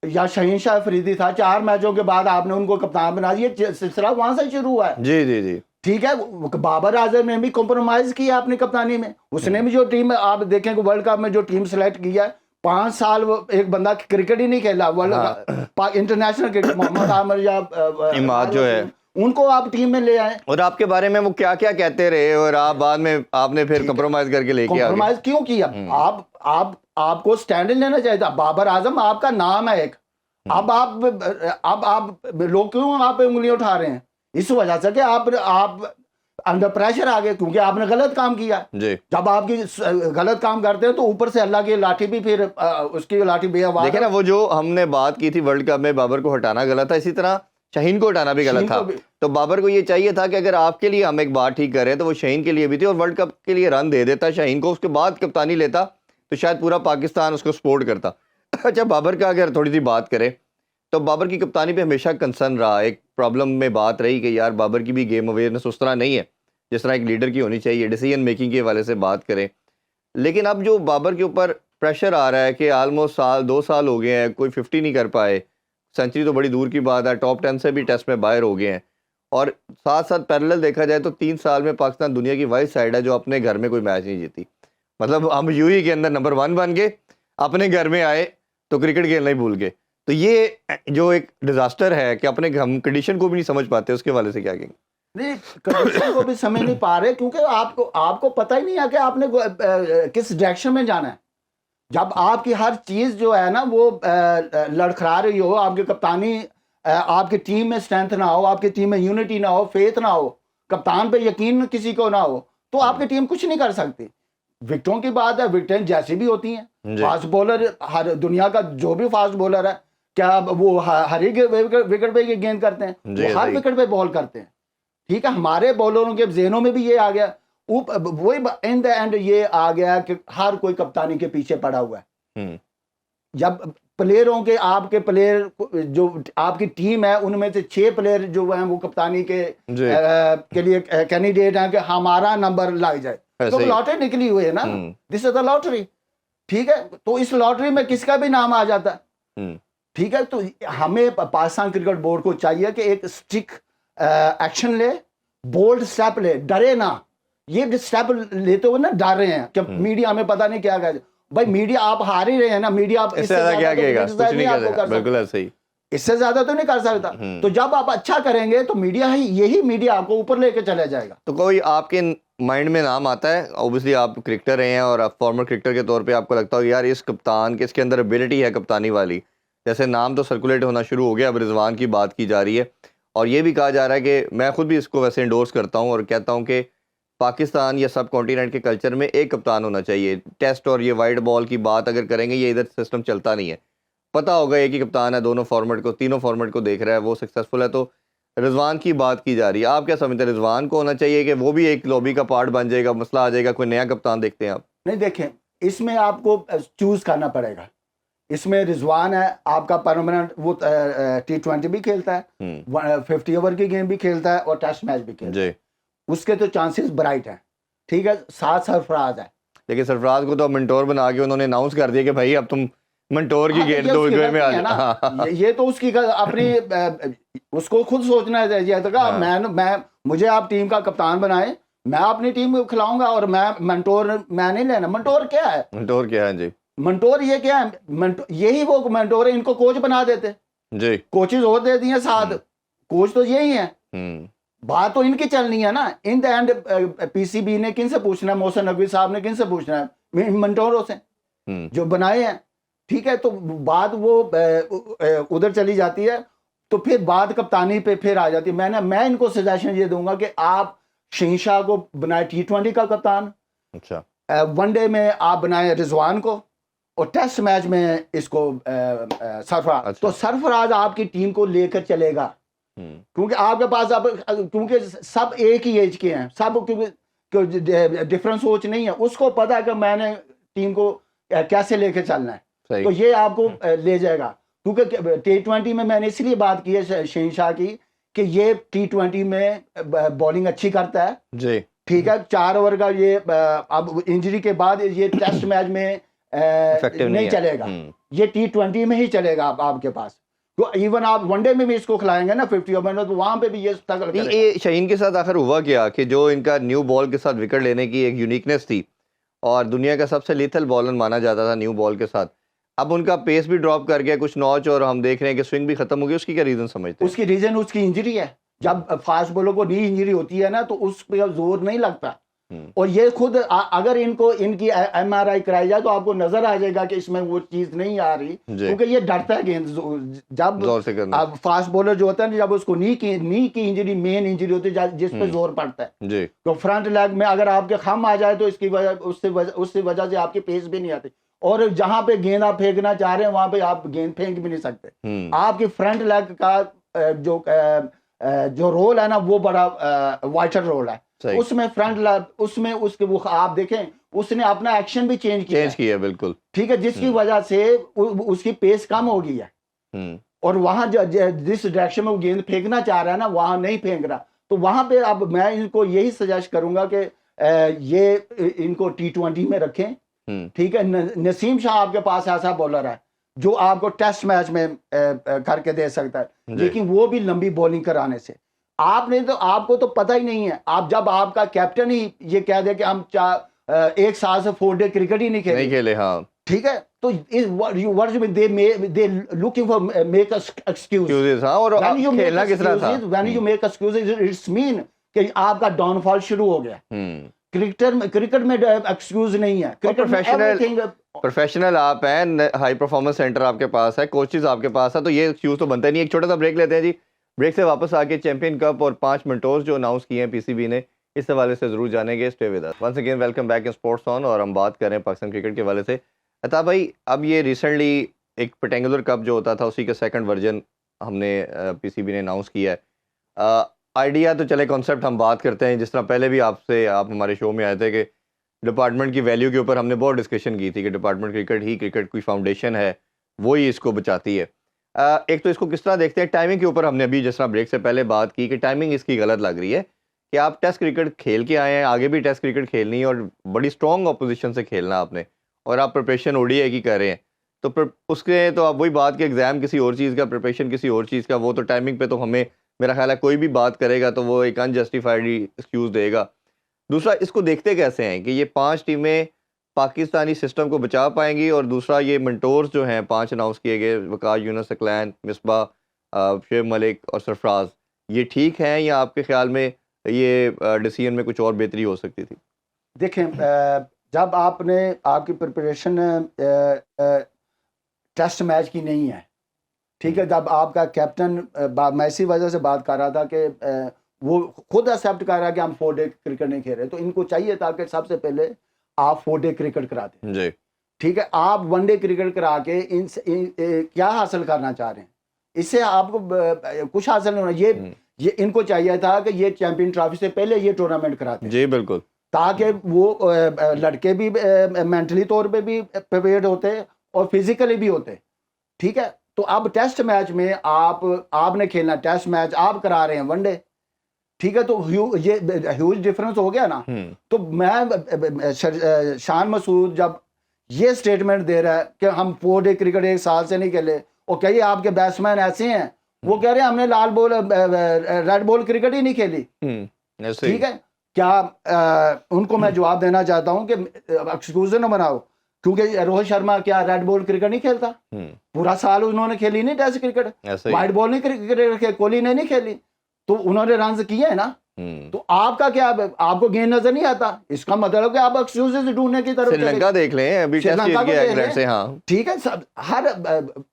या शहीन शाह अफरीदी था, 4 मैचों के बाद आपने उनको कप्तान बना दिया। ये सिलसिला वहां से शुरू हुआ है। जी जी जी, ठीक है, बाबर आजम ने भी कॉम्प्रोमाइज किया अपनी कप्तानी में। उसने भी जो टीम, आप देखें कि वर्ल्ड कप में जो टीम सेलेक्ट किया है, 5 साल वो एक बंदा क्रिकेट ही नहीं खेला world international cricket, Mohammad Aamir या इमाद जो है, उनको आप टीम में ले आए और आपके बारे में वो क्या क्या कहते रहे और आप बाद में आपने फिर कॉम्प्रोमाइज करके लेके आ गए। कॉम्प्रोमाइज क्यों किया? आपको स्टैंड लेना चाहिए था। बाबर आजम आपका नाम है एक, अब आप लोग क्यों आप पे उंगलियां उठा रहे हैं? इस वजह से कि आप अंडर प्रेशर आ गए, क्योंकि आपने गलत काम किया जी। जब आपकी गलत काम करते हैं तो ऊपर से अल्लाह की लाठी भी फिर उसकी लाठी बेआवाज। देखिए ना, वो जो हमने बात की थी वर्ल्ड कप में बाबर को हटाना गलत था, इसी तरह शाहीन को हटाना भी गलत था। तो बाबर को ये चाहिए था कि अगर आपके लिए हम एक बात ठीक करें तो वो शाहीन के लिए भी थी, और वर्ल्ड कप के लिए रन दे देता शाहीन को, उसके बाद कप्तानी लेता तो शायद पूरा पाकिस्तान उसको सपोर्ट करता। अच्छा, बाबर का अगर थोड़ी सी बात करें तो बाबर की कप्तानी पे हमेशा कंसर्न रहा, एक प्रॉब्लम में बात रही कि यार बाबर की भी गेम अवेयरनेस उस तरह नहीं है जिस तरह एक लीडर की होनी चाहिए, डिसीजन मेकिंग के हवाले से बात करें। लेकिन अब जो बाबर के ऊपर प्रेशर आ रहा है कि ऑलमोस्ट 2 साल हो गए हैं, कोई 50 नहीं कर पाए, सेंचुरी तो बड़ी दूर की बात है, टॉप 10 से भी टेस्ट में बाहर हो गए हैं, और साथ साथ पैरेलल देखा जाए तो 3 साल में पाकिस्तान दुनिया की वाइड साइड है जो अपने घर में कोई मैच नहीं जीती। मतलब हम यूएई के अंदर नंबर 1 बन गए, अपने घर में आए तो क्रिकेट खेलना ही भूल गए। तो ये जो एक डिजास्टर है कि अपने हम कंडीशन को भी नहीं समझ पाते, उसके वाले से क्या कहेंगे? नहीं, कंडीशन को भी समझ नहीं पा रहे, क्योंकि आपको पता ही नहीं है कि आपने किस डायरेक्शन में जाना है। जब आपकी हर चीज जो है ना वो लड़खड़ा रही हो, आपकी कप्तानी, आपकी टीम में स्ट्रेंथ ना हो, आपकी टीम में यूनिटी ना हो, फेथ ना हो, कप्तान पे यकीन किसी को ना हो, तो आपकी टीम कुछ नहीं कर सकती। विकेटों की बात है, विकेटें जैसी भी होती हैं, फास्ट बॉलर, हर दुनिया का जो भी फास्ट बॉलर है, क्या वो हर एक विकेट पे गेंद करते हैं? वो हर विकेट पे बॉल करते हैं। ठीक है, हमारे बॉलरों के जहनों में भी ये आ गया, वही इन द एंड ये आ गया कि हर कोई कप्तानी के पीछे पड़ा हुआ है। जब प्लेयरों के, आपके प्लेयर जो आपकी टीम है उनमें से 6 प्लेयर जो हैं वो कप्तानी के लिए कैंडिडेट हैं कि हमारा नंबर लग जाए, तो लॉटरी निकली हुई है ना, दिस इज द लॉटरी। ठीक है, तो इस लॉटरी में किसका भी नाम आ जाता है। ठीक है, तो हमें पाकिस्तान क्रिकेट बोर्ड को चाहिए कि एक स्ट्रिक्ट एक्शन ले, बोल्ड स्टेप ले, डरे ना। ये स्टेप लेते हुए ना डर रहे हैं कि मीडिया हमें पता नहीं क्या कहे। भाई मीडिया आप हार ही रहे हैं ना, मीडिया आप इससे ज्यादा क्या कहेगा? कुछ नहीं कर सकता, बिल्कुल ऐसे ही, इससे ज्यादा तो नहीं कर सकता। तो जब आप अच्छा करेंगे तो मीडिया ही, यही मीडिया आपको ऊपर लेके चला जाएगा। तो कोई आपके माइंड में नाम आता है? ऑब्वियसली आप क्रिकेटर रहे हैं और फॉर्मर क्रिकेटर के तौर पे आपको लगता हो यार इस कप्तान के, इसके अंदर एबिलिटी है कप्तानी वाली, जैसे नाम तो सर्कुलेट होना शुरू हो गया, अब रिजवान की बात की जा रही है, और ये भी कहा जा रहा है कि मैं खुद भी इसको वैसे इंडोर्स करता हूँ और कहता हूँ कि पाकिस्तान या सब कॉन्टिनेंट के कल्चर में एक कप्तान होना चाहिए। टेस्ट और ये वाइड बॉल की बात अगर करेंगे, ये इधर सिस्टम चलता नहीं है। पता होगा एक ही कप्तान है, दोनों फॉर्मेट को, तीनों फॉर्मेट को देख रहा है, वो सक्सेसफुल है। तो रिजवान की बात की जा रही है, आप क्या समझते हैं? रिजवान को होना चाहिए कि वो भी एक लॉबी का पार्ट बन जाएगा, मसला आ जाएगा, कोई नया कप्तान देखते हैं आप? नहीं, देखें, इसमें आपको चूज करना पड़ेगा। इसमें रिजवान है आपका परमानेंट, वो T20 भी खेलता है, 50 ओवर की गेम भी खेलता है और टेस्ट मैच भी खेलता है, उसके तो चांसेस ब्राइट हैं। ठीक है, साथ सरफराज है, लेकिन सरफराज को तो मंटोर बना के उन्होंने अनाउंस कर दिया कि भाई अब तुम मंटोर की गेंद दो में आ जाओ। ये तो उसकी अपनी उसको खुद सोचना चाहिए था। मैं मुझे आप टीम का कप्तान बनाए, मैं अपनी टीम को खिलाऊंगा और मैं नहीं लेना। मंटोर क्या है? मंटोर क्या है जी? मंटोर ये क्या है? यही वो मंटोर है, इनको कोच बना देते जी, कोचेज और दे दिए साथ, कोच तो यही है। बात तो इनकी चलनी है ना। इन द एंड पीसीबी ने किन से पूछना है? मोहसिन नकवी साहब ने किन से पूछना है? मंटोरों से जो बनाए हैं। ठीक है, तो बात वो उधर चली जाती है, तो फिर बात कप्तानी पे फिर आ जाती है। मैं इनको सजेशन ये दूंगा कि आप शहंशाह को बनाए T20 का कप्तान, अच्छा वनडे में आप बनाए रिजवान को, और टेस्ट मैच में इसको सरफराज। अच्छा। तो सरफराज आपकी टीम को लेकर चलेगा, क्योंकि आपके पास अब क्योंकि सब एक ही एज के हैं सब, क्योंकि डिफरेंट सोच नहीं है। उसको पता है कि मैंने टीम को कैसे लेकर चलना है, तो ये आपको ले जाएगा। क्योंकि T20 में मैंने इसलिए बात की है शहंशाह की कि ये T20 में बॉलिंग अच्छी करता है जी। ठीक है, 4 ओवर का ये अब इंजरी के बाद ये टेस्ट मैच में नहीं चलेगा, ये T20 में ही चलेगा आपके पास। तो इवन आप वनडे में भी इसको खिलाएंगे ना 50 ओवर में, तो वहां पे भी ये स्ट्रगल करेगा। ये शाहीन के साथ आखिर हुआ क्या कि जो इनका न्यू बॉल के साथ विकेट लेने की एक यूनिकनेस थी और दुनिया का सबसे लीथल बॉलर माना जाता था न्यू बॉल के साथ, अब उनका पेस भी ड्रॉप कर गया कुछ नॉच और हम देख रहे हैं कि स्विंग भी खत्म हो गई। उसकी क्या रीजन समझते हैं? उसकी रीजन उसकी इंजरी है। जब फास्ट बॉलर को नी इंजरी होती है ना, तो उस पर जोर नहीं लगता। और ये खुद अगर इनकी MRI कराई जाए तो आपको नजर आ जाएगा कि इसमें वो चीज नहीं आ रही, क्योंकि ये डरता है गेंद जब जोर से करना। अब फास्ट बॉलर जो होता है, जब उसको नी की इंजरी, मेन इंजरी होती है जिस पे जोर पड़ता है जी। तो फ्रंट लेग में अगर आपके खम आ जाए तो इसकी वजह उससे वजह से आपकी पेस भी नहीं आती, और जहां पे गेंद आप फेंकना चाह रहे हैं वहां पे आप गेंद फेंक भी नहीं सकते। आपकी फ्रंट लेग का जो रोल है ना, वो बड़ा वाइटर रोल है। उसमें उसमें उसके वो आप देखें, उसने अपना एक्शन भी चेंज किया बिल्कुल। ठीक है, जिसकी वजह से उसकी पेस कम हो गई है, और वहां जिस डायरेक्शन में वो गेंद फेंकना चाह रहा है ना, वहां नहीं फेंक रहा। तो वहां पे अब मैं इनको यही सजेस्ट करूंगा कि ये इनको T20 में रखें। ठीक है, नसीम शाह आपके पास ऐसा बॉलर है जो आपको टेस्ट मैच में करके दे सकता है, लेकिन वो भी लंबी बॉलिंग कराने से आपको तो पता ही नहीं है। आप जब आपका कैप्टन ही ये कह दे कि हम 1 साल से 4 डे क्रिकेट ही नहीं खेले, हाँ ठीक है, तो they looking for make excuses. हाँ, और खेलना किस तरह था? When you make excuses it's mean कि आपका डाउनफॉल शुरू हो गया। क्रिकेट में एक्सक्यूज नहीं है। प्रोफेशनल आप हैं, हाई परफॉर्मेंस सेंटर आपके पास है, कोचेस आपके पास है, तो ये एक्सक्यूज तो बनता नहीं। एक छोटा सा ब्रेक लेते हैं जी। ब्रेक से वापस आके चैंपियन कप और 5 मेंटोर्स जो अनाउंस किए हैं पीसीबी ने, इस हवाले से जरूर जानेंगे। Stay with us. Once again welcome back in sports on, और हम बात कर रहे हैं पाकिस्तान क्रिकेट के हवाले से। अता भाई, अब ये रिसेंटली एक रेक्टेंगुलर कप जो होता था उसी का सेकंड वर्जन हमने पीसीबी ने अनाउंस किया है। आइडिया तो चले, कॉन्सेप्ट हम बात करते हैं। जिस तरह पहले भी आप हमारे शो में आए थे कि डिपार्टमेंट की वैल्यू के ऊपर हमने बहुत डिस्कशन की थी कि डिपार्टमेंट क्रिकेट की फाउंडेशन है, वो ही इसको बचाती है। एक तो इसको किस तरह देखते हैं? टाइमिंग के ऊपर हमने अभी जिस तरह ब्रेक से पहले बात की कि टाइमिंग इसकी गलत लग रही है कि आप टेस्ट क्रिकेट खेल के आए हैं, आगे भी टेस्ट क्रिकेट खेलनी है और बड़ी स्ट्रॉन्ग अपोजिशन से खेलना आपने, और आप प्रिपरेशन ODI की कर रहे हैं, तो उसके तो आप वही बात कि एग्ज़ाम किसी और चीज़ का, प्रिपरेशन किसी और चीज़ का, वो तो टाइमिंग पे तो हमें, मेरा ख्याल है कोई भी बात करेगा तो वो एक अनजस्टिफाइड एक्सक्यूज़ देगा। दूसरा, इसको देखते कैसे हैं कि ये 5 टीमें पाकिस्तानी सिस्टम को बचा पाएंगी, और दूसरा ये मेंटोर्स जो हैं 5 अनाउंस किए गए, वकार यूनुस, अकलैन, मिसबा, शुएब मलिक और सरफराज, ये ठीक हैं या आपके ख्याल में ये डिसीजन में कुछ और बेहतरी हो सकती थी? देखें, जब आपकी प्रिपरेशन टेस्ट मैच की नहीं है, ठीक है, जब आपका कैप्टन, मैं इसी वजह से बात कर रहा था कि वो खुद एक्सेप्ट कर रहा है कि हम 4 डे क्रिकेट नहीं खेल रहे, तो इनको चाहिए था कि सबसे पहले आप 4 डे क्रिकेट करा दें जी। ठीक है, आप 1 डे क्रिकेट करा के क्या हासिल करना चाह रहे हैं? इससे आपको कुछ हासिल नहीं होना। ये इनको चाहिए था कि ये चैंपियन ट्रॉफी से पहले ये टूर्नामेंट कराते, जी बिल्कुल, ताकि वो लड़के भी मेंटली तौर पे भी प्रिपेयर्ड होते और फिजिकली भी होते। ठीक है, तो अब टेस्ट मैच में आपने खेलना, टेस्ट मैच आप करा रहे हैं वनडे, ठीक है, तो ये ह्यूज डिफरेंस हो गया ना। तो मैं शान मसूद जब ये स्टेटमेंट दे रहा है कि हम 4 डे क्रिकेट 1 साल से नहीं खेले, और कई आपके बैट्समैन ऐसे हैं वो कह रहे हैं हमने लाल बॉल रेड बॉल क्रिकेट ही नहीं खेली। ठीक है, क्या उनको मैं जवाब देना चाहता हूं कि एक्सक्यूज न बनाओ, क्योंकि रोहित शर्मा क्या रेड बॉल क्रिकेट नहीं खेलता? पूरा साल उन्होंने खेली नहीं टेस्ट क्रिकेट, वाइट बॉल नहीं क्रिकेट कोहली ने नहीं खेली, तो उन्होंने रन किए हैं ना। तो आपका क्या, आपको गेंद नजर नहीं आता, इसका मतलब कि आप एक्सक्यूजेस ढूंढने की तरफ श्रीलंका देख लें अभी श्रीलंका को इंग्लैंड से। हाँ ठीक है, सब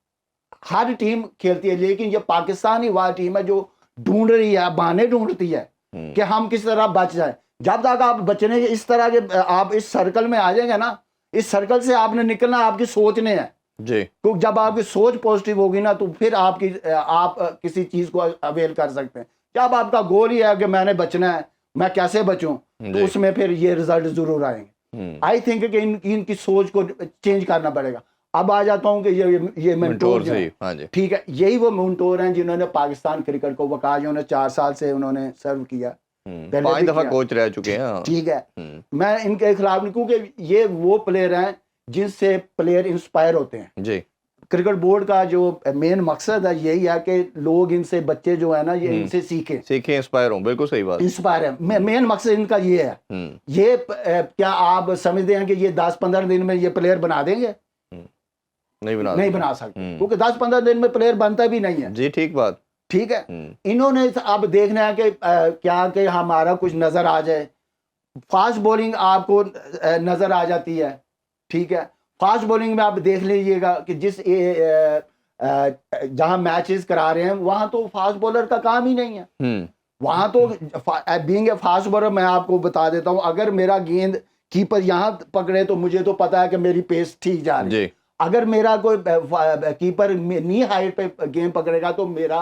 हर टीम खेलती है, लेकिन ये पाकिस्तानी वाली टीम है जो ढूंढ रही है, बहाने ढूंढती है कि हम किस तरह बच जाए। जब तक आप बचने इस तरह के आप इस सर्कल में आ जाएंगे ना, इस सर्कल से आपने निकलना आपकी सोच ने है जी। तो जब आपकी सोच पॉजिटिव होगी ना, तो फिर आप किसी चीज को अवेल कर सकते हैं। जब आपका गोल ही है कि मैंने बचना है, मैं कैसे बचूं, तो उसमें फिर ये रिजल्ट जरूर आएंगे। आई थिंक कि इनकी सोच को चेंज करना पड़ेगा। अब आ जाता हूं कि ये मेंटोर हैं, ठीक है, यही वो मेंटोर हैं जिन्होंने पाकिस्तान क्रिकेट को वकाश, उन्होंने 4 साल से उन्होंने सर्व किया, 5 दफा कोच रह चुके हैं। ठीक है, मैं इनके खिलाफ नहीं, क्योंकि ये वो प्लेयर हैं जिनसे प्लेयर इंस्पायर होते हैं जी। क्रिकेट बोर्ड का जो मेन मकसद है यही है कि लोग इनसे, बच्चे जो है ना, ये इनसे सीखें इंस्पायर हों। बिल्कुल सही बात, इंस्पायर है, मेन मकसद इनका ये है। ये क्या आप समझते हैं कि ये 10-15 दिन में ये प्लेयर बना देंगे? नहीं बना सकते, क्योंकि 10-15 दिन में प्लेयर बनता भी नहीं है जी। ठीक बात, ठीक है। इन्होंने अब देखना है कि क्या कि हमारा कुछ नजर आ जाए, फास्ट बॉलिंग आपको नजर आ जाती है, ठीक है। फास्ट बॉलिंग में आप देख लीजिएगा कि जिस जहां मैचेस करा रहे हैं वहां तो फास्ट बॉलर का काम ही नहीं है। वहां तो बीइंग ए फास्ट बॉलर, मैं आपको बता देता हूं, अगर मेरा गेंद कीपर यहां पकड़े तो मुझे तो पता है कि मेरी पेस ठीक जा रही है। अगर मेरा कोई कीपर नी हाइट पे गेंद पकड़ेगा तो मेरा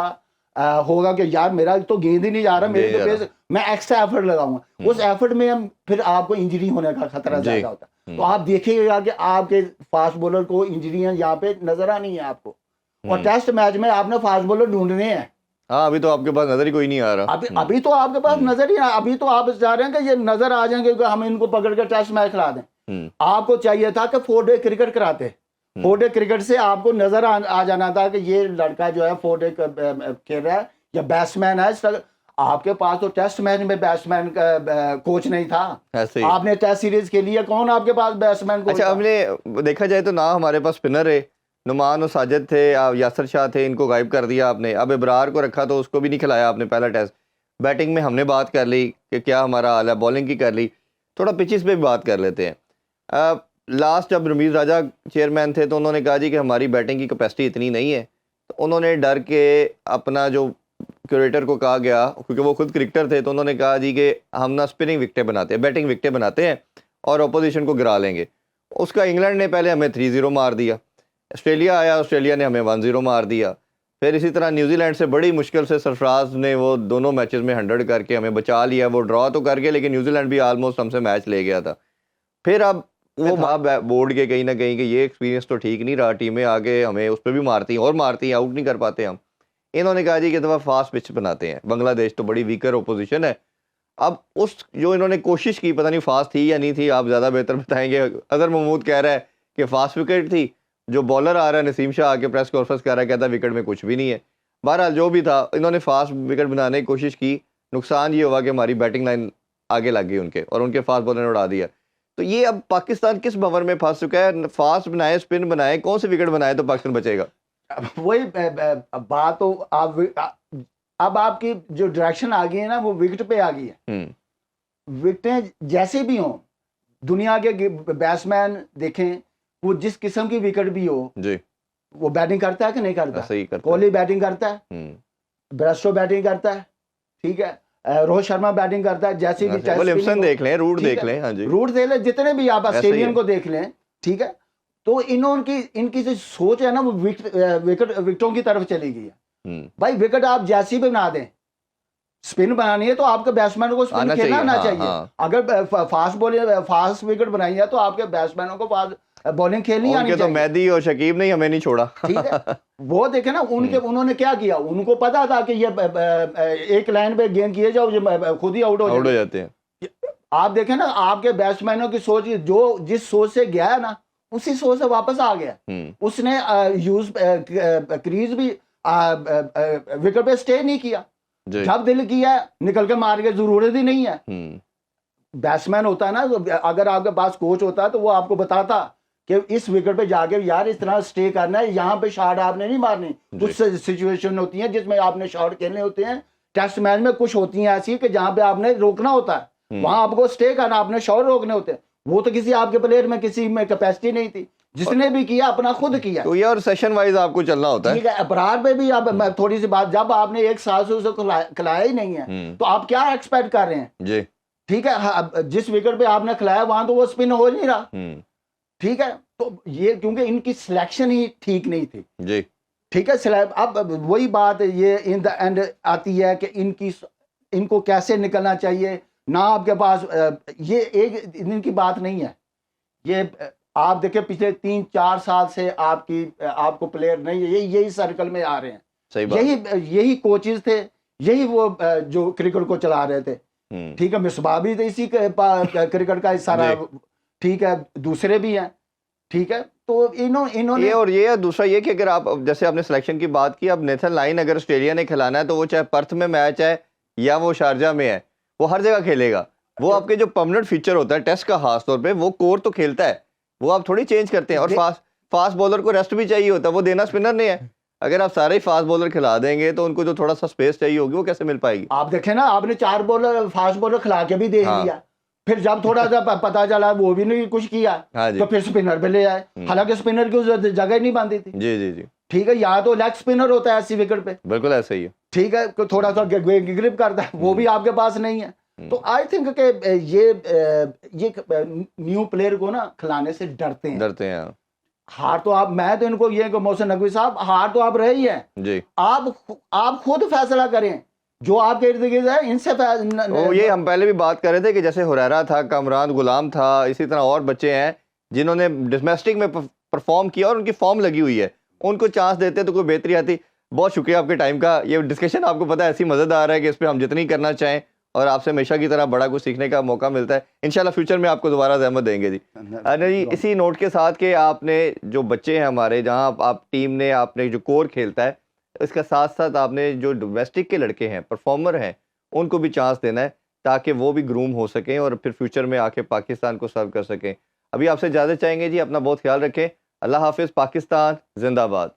होगा कि यार मेरा तो गेंद ही नहीं जा रहा, मेरी तो पेस, मैं एक्स्ट्रा एफर्ट लगाऊंगा। उस एफर्ट में फिर आपको इंजरी होने का खतरा ज्यादा होता है। तो आप देखिएगा कि आपके फास्ट बॉलर को इंजरियां यहाँ पे नजर आनी है आपको, और टेस्ट मैच में आपने फास्ट बॉलर ढूंढने हैं। हाँ, अभी तो आपके पास नजर ही कोई नहीं आ रहा। अभी तो आपके पास नजर ही, अभी तो आप चाह रहे हैं कि ये नजर आ जाएंगे कि हम इनको पकड़ के टेस्ट मैच खिला दें। आपको चाहिए था कि 4 डे क्रिकेट कराते, 4 डे क्रिकेट से आपको नजर आ जाना था कि ये लड़का जो है 4 डे खेल रहा है या बैट्समैन है। आपके पास तो टेस्ट मैच में बैट्समैन का कोच नहीं था, आपने टेस्ट सीरीज के लिए कौन आपके पास बैट्समैन कोच? अच्छा, हमने देखा जाए तो ना हमारे पास स्पिनर है, नुमान और साजिद थे, यासर शाह थे, इनको गायब कर दिया आपने। अब इब्रार को रखा तो उसको भी नहीं खिलाया आपने पहला टेस्ट। बैटिंग में हमने बात कर ली कि क्या हमारा हाल है, बॉलिंग की कर ली, थोड़ा पिचेस पे भी बात कर लेते हैं। लास्ट जब रमीज राजा चेयरमैन थे तो उन्होंने कहा जी कि हमारी बैटिंग की कैपेसिटी इतनी नहीं है, तो उन्होंने डर के अपना जो क्यूरेटर को कहा गया, क्योंकि वो खुद क्रिकेटर थे, तो उन्होंने कहा जी कि हम ना स्पिनिंग विकेटें बनाते हैं, बैटिंग विकेटें बनाते हैं और अपोजिशन को गिरा लेंगे। उसका इंग्लैंड ने पहले हमें 3-0 मार दिया, ऑस्ट्रेलिया आया, ऑस्ट्रेलिया ने हमें 1-0 मार दिया, फिर इसी तरह न्यूजीलैंड से बड़ी मुश्किल से सरफराज ने वो दोनों मैचेस में 100 करके हमें बचा लिया। वो ड्रॉ तो कर गए लेकिन न्यूजीलैंड भी आलमोस्ट हमसे मैच ले गया था। फिर अब वो बोर्ड के कहीं ना कहीं कि ये एक्सपीरियंस तो ठीक नहीं रहा, टीमें आगे हमें उस पर भी मारती हैं और मारती हैं, आउट नहीं कर पाते हम। इन्होंने कहा जी कि दफ़ा फास्ट पिच बनाते हैं, बांग्लादेश तो बड़ी वीकर ओपोजिशन है। अब उस जो इन्होंने कोशिश की, पता नहीं फास्ट थी या नहीं थी, आप ज़्यादा बेहतर बताएंगे। अजहर महमूद कह रहा है कि फास्ट विकेट थी, जो बॉलर आ रहा है नसीम शाह आके प्रेस कॉन्फ्रेंस कर रहा है, कहता है विकेट में कुछ भी नहीं है। बहरहाल जो भी था, इन्होंने फास्ट विकेट बनाने की कोशिश की, नुकसान ये हुआ कि हमारी बैटिंग लाइन आगे लग गई उनके, और उनके फास्ट बॉलर ने उड़ा दिया। तो ये अब पाकिस्तान किस भंवर में फंस चुका है? फास्ट बनाए, स्पिन बनाए, कौन से विकेट बनाए तो पाकिस्तान बचेगा? वही बात तो अब आपकी जो डायरेक्शन आ गई है ना, वो विकेट पे आ गई है। विकेटें जैसे भी हों, दुनिया के बैट्समैन देखें, वो जिस किस्म की विकेट भी हो जी, वो बैटिंग करता है कि नहीं करता? सही करता है। कोहली बैटिंग करता है, ब्रेस्टो बैटिंग करता है, ठीक है, रोहित शर्मा बैटिंग करता है, जैसे भी विलियमसन देख लें, रूट देख लें, हाँ जी, रूट देख लें, जितने भी आप ऑस्ट्रेलियन को देख लें, ठीक है। तो इनकी जो सोच है ना, वो विकेटों की तरफ चली गई है। भाई विकेट आप जैसी भी बना दें, स्पिन बनानी है तो आपके बैट्समैन को स्पिन आना खेलना चाहिए, आना हाँ, चाहिए। हाँ। अगर फास्ट बॉलिंग फास्ट विकेट बनाई है तो आपके बैट्समैनों को फास्ट बॉलिंग खेलनी आनी उनके तो चाहिए। मेहदी और शकीब ने ही हमें नहीं छोड़ा। ठीक है, वो देखे ना उन्होंने क्या किया, उनको पता था कि ये एक लाइन पे गेंद किए जाओ ये खुद ही आउट हो आउट हो जाते। जाते हैं। आप देखें ना आपके बैट्समैनों की सोच, जो जिस सोच से गया है ना उसी सोच से वापस आ गया। उसने यूज क्रीज भी विकेट पे स्टे नहीं किया, जी। जब दिल किया निकल के मार के जरूरत ही नहीं है। बैट्समैन होता है ना, तो अगर आपके पास कोच होता है तो वो आपको बताता कि इस विकेट पे जाके यार इस तरह स्टे करना है, यहाँ पे शॉट आपने नहीं मारनी। कुछ सिचुएशन होती है जिसमें आपने शॉट खेलने होते हैं, टेस्ट मैच में कुछ होती हैं ऐसी कि जहाँ पे आपने रोकना होता है, वहां आपको स्टे करना, आपने शॉट रोकने होते हैं। वो तो किसी आपके प्लेयर में किसी में कैपेसिटी नहीं थी, जिसने भी किया अपना खुद किया। तो ये और सेशन वाइज आपको चलना होता है। ठीक है, अपराध पे भी अब मैं थोड़ी सी बात, जब आपने एक साल से उसे खिलाया ही नहीं है तो आप क्या एक्सपेक्ट कर रहे हैं जी। ठीक है, अब जिस विकेट पे आपने खिलाया वहां तो वो स्पिन हो नहीं रहा। ठीक है, तो ये क्योंकि इनकी सिलेक्शन ही ठीक नहीं थी जी। ठीक है, अब वही बात ये इन द एंड आती है कि इनको कैसे निकलना चाहिए ना। आपके पास ये एक इनकी बात नहीं है, ये आप देखिए पिछले 3-4 साल से आपको प्लेयर नहीं है, यही सर्कल में आ रहे हैं। सही बात। यही कोचेज थे, यही वो जो क्रिकेट को चला रहे थे। ठीक है, मिसबाह भी तो इसी क्रिकेट का हिस्सा रहा। ठीक है, दूसरे भी हैं। ठीक है, तो इन्होंने ये और ये दूसरा ये कि अगर आप जैसे आपने सिलेक्शन की बात की, अब नेथन लाइन अगर ऑस्ट्रेलिया ने खिलाना है तो वो चाहे पर्थ में मैच है या वो शारजा में है, वो हर जगह खेलेगा। वो आपके जो परमानेंट फीचर होता है टेस्ट का खास तौर पे, वो कोर तो खेलता है, वो आप थोड़ी चेंज करते हैं। और फास्ट बॉलर को रेस्ट भी चाहिए होता है, वो देना स्पिनर ने है। अगर आप सारे ही फास्ट बॉलर खिला देंगे तो उनको जो थोड़ा सा स्पेस चाहिए होगी वो कैसे मिल पाएगी। आप देखें ना, आपने 4 बॉलर फास्ट बॉलर खिला के भी देख लिया, फिर जब थोड़ा सा पता चला वो भी नहीं कुछ किया, तो फिर स्पिनर पे ले आए, हालांकि स्पिनर की जगह ही नहीं बांधी थी। जी जी जी। ठीक है, यहाँ तो लेग स्पिनर होता है ऐसी विकेट पे, बिल्कुल ऐसा ही है। ठीक है, तो थोड़ा सा ग्रिप करता है, वो भी आपके पास नहीं है। तो आई थिंक कि ये न्यू प्लेयर को ना खिलाने से डरते हैं। हार तो मैं तो इनको ये मोहसिन नकवी साहब, हार तो आप रहे ही हैं जी। आप खुद फैसला करें, जो आपके इर्द गिर्द है इनसे ये हम पहले भी बात कर रहे थे कि जैसे हुरैरा था, कमरान गुलाम था, इसी तरह और बच्चे हैं जिन्होंने डोमेस्टिक में परफॉर्म किया और उनकी फॉर्म लगी हुई है, उनको चांस देते तो कोई बेहतरी आती। बहुत शुक्रिया आपके टाइम का। ये डिस्कशन आपको पता है ऐसी मज़ेदार है कि इस पर हम जितनी करना चाहें और आपसे हमेशा की तरह बड़ा कुछ सीखने का मौका मिलता है। इंशाल्लाह फ्यूचर में आपको दोबारा ज़हमत देंगे जी। जी, इसी नोट के साथ कि आपने जो बच्चे हैं हमारे, जहाँ आप टीम ने आपने जो कोर खेलता है, इसका साथ साथ आपने जो डोमेस्टिक के लड़के हैं, परफॉर्मर हैं, उनको भी चांस देना है ताकि वो भी ग्रूम हो सकें और फिर फ्यूचर में आके पाकिस्तान को सर्व कर सकें। अभी आपसे इजाज़त चाहेंगे जी, अपना बहुत ख्याल रखें। अल्लाह हाफिज़। पाकिस्तान जिंदाबाद।